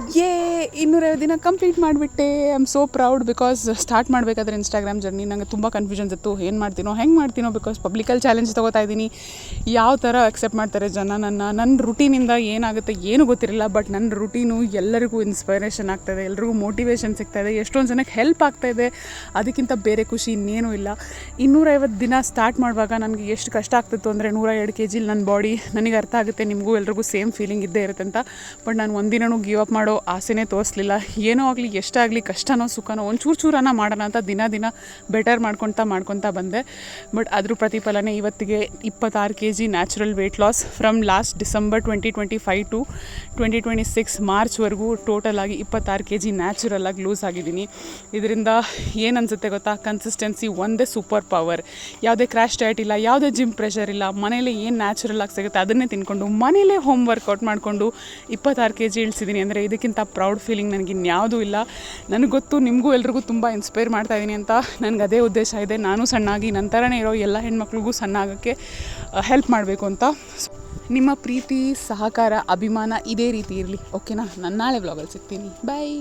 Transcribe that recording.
250 ದಿನ ಕಂಪ್ಲೀಟ್ ಮಾಡಿಬಿಟ್ಟೆ. I am so proud because start ಮಾಡಬೇಕಾದ್ರೆ ಇನ್ಸ್ಟಾಗ್ರಾಮ್ ಜರ್ನಿ ನನಗೆ ತುಂಬ ಕನ್ಫ್ಯೂಷನ್ಸ್ ಇತ್ತು. ಏನು ಮಾಡ್ತೀನೋ ಹೆಂಗೆ ಮಾಡ್ತೀನೋ, ಬಿಕಾಸ್ ಪಬ್ಲಿಕಲ್ಲಿ ಚಾಲೆಂಜ್ ತೊಗೋತಾ ಇದ್ದೀನಿ. ಯಾವ ಥರ ಅಕ್ಸೆಪ್ಟ್ ಮಾಡ್ತಾರೆ ಜನ ನನ್ನ ರುಟೀನಿಂದ ಏನಾಗುತ್ತೆ ಏನೂ ಗೊತ್ತಿರಲಿಲ್ಲ. ಬಟ್ ನನ್ನ ರುಟೀನು ಎಲ್ಲರಿಗೂ ಇನ್ಸ್ಪೈರೇಷನ್ ಆಗ್ತಾಯಿದೆ, ಎಲ್ರಿಗೂ ಮೋಟಿವೇಶನ್ ಸಿಗ್ತಾಯಿದೆ, ಎಷ್ಟೊಂದು ಜನಕ್ಕೆ ಹೆಲ್ಪ್ ಆಗ್ತಾಯಿದೆ. ಅದಕ್ಕಿಂತ ಬೇರೆ ಖುಷಿ ಇನ್ನೇನೂ ಇಲ್ಲ. 250 ದಿನ ಸ್ಟಾರ್ಟ್ ಮಾಡುವಾಗ ನನಗೆ ಎಷ್ಟು ಕಷ್ಟ ಆಗ್ತಿತ್ತು ಅಂದರೆ 102 kg ನನ್ನ ಬಾಡಿ. ನನಗೆ ಅರ್ಥ ಆಗುತ್ತೆ, ನಿಮಗೂ ಎಲ್ರಿಗೂ ಸೇಮ್ ಫೀಲಿಂಗ್ ಇದ್ದೇ ಇರುತ್ತೆ ಅಂತ. ಬಟ್ ನಾನು ಒಂದಿನೂ ಗಿವ್ ಅಪ್ ಮಾಡೋ ಆಸೆನೇ ತೋರಿಸಲಿಲ್ಲ. ಏನೋ ಆಗಲಿ, ಎಷ್ಟಾಗಲಿ, ಕಷ್ಟನೋ ಸುಖನೋ ಚೂರನ್ನ ಮಾಡೋಣ ಅಂತ ದಿನ ಬೆಟರ್ ಮಾಡ್ಕೊತಾ ಬಂದೆ. ಬಟ್ ಅದ್ರ ಪ್ರತಿಫಲನೇ ಇವತ್ತಿಗೆ 26 kg natural weight loss from last December 2025 to 2026 ಮಾರ್ಚ್ವರೆಗೂ ಟೋಟಲ್ ಆಗಿ 26 kg ನ್ಯಾಚುರಲ್ ಆಗಿ ಲೂಸ್ ಆಗಿದ್ದೀನಿ. ಇದರಿಂದ ಏನು ಅನಿಸುತ್ತೆ ಗೊತ್ತಾ, ಕನ್ಸಿಸ್ಟೆನ್ಸಿ ಒಂದೇ ಸೂಪರ್ ಪವರ್. ಯಾವುದೇ ಕ್ರ್ಯಾಶ್ ಡಯಟ್ ಇಲ್ಲ, ಯಾವುದೇ ಜಿಮ್ ಪ್ರೆಷರ್ ಇಲ್ಲ. ಮನೇಲಿ ಏನು ನ್ಯಾಚುರಲ್ ಆಗಿ ಸಿಗುತ್ತೆ ಅದನ್ನೇ ತಿನ್ಕೊಂಡು ಮನೇಲೇ ಹೋಮ್ ವರ್ಕೌಟ್ ಮಾಡಿಕೊಂಡು 26 kg ಇಳಿಸಿದ್ದೀನಿ ಅಂದರೆ ಇದಕ್ಕಿಂತ ಪ್ರೌಡ್ ಫೀಲಿಂಗ್ ನನಗೆ ಇನ್ಯಾವುದೂ ಇಲ್ಲ. ನನಗೆ ಗೊತ್ತು ನಿಮಗೂ ಎಲ್ರಿಗೂ ತುಂಬ ಇನ್ಸ್ಪೈರ್ ಮಾಡ್ತಾಯಿದ್ದೀನಿ ಅಂತ. ನನಗೆ ಅದೇ ಉದ್ದೇಶ ಇದೆ, ನಾನು ಸಣ್ಣಾಗಿ ನಂತರನೇ ಇರೋ ಎಲ್ಲ ಹೆಣ್ಮಕ್ಳಿಗೂ ಸಣ್ಣ ಆಗೋಕ್ಕೆ ಹೆಲ್ಪ್ ಮಾಡಬೇಕು ಅಂತ. ನಿಮ್ಮ ಪ್ರೀತಿ, ಸಹಕಾರ, ಅಭಿಮಾನ ಇದೇ ರೀತಿ ಇರಲಿ, ಓಕೆನಾ? ನಾನು ನಾಳೆ ವ್ಲಾಗಲ್ಲಿ ಸಿಗ್ತೀನಿ. ಬಾಯ್.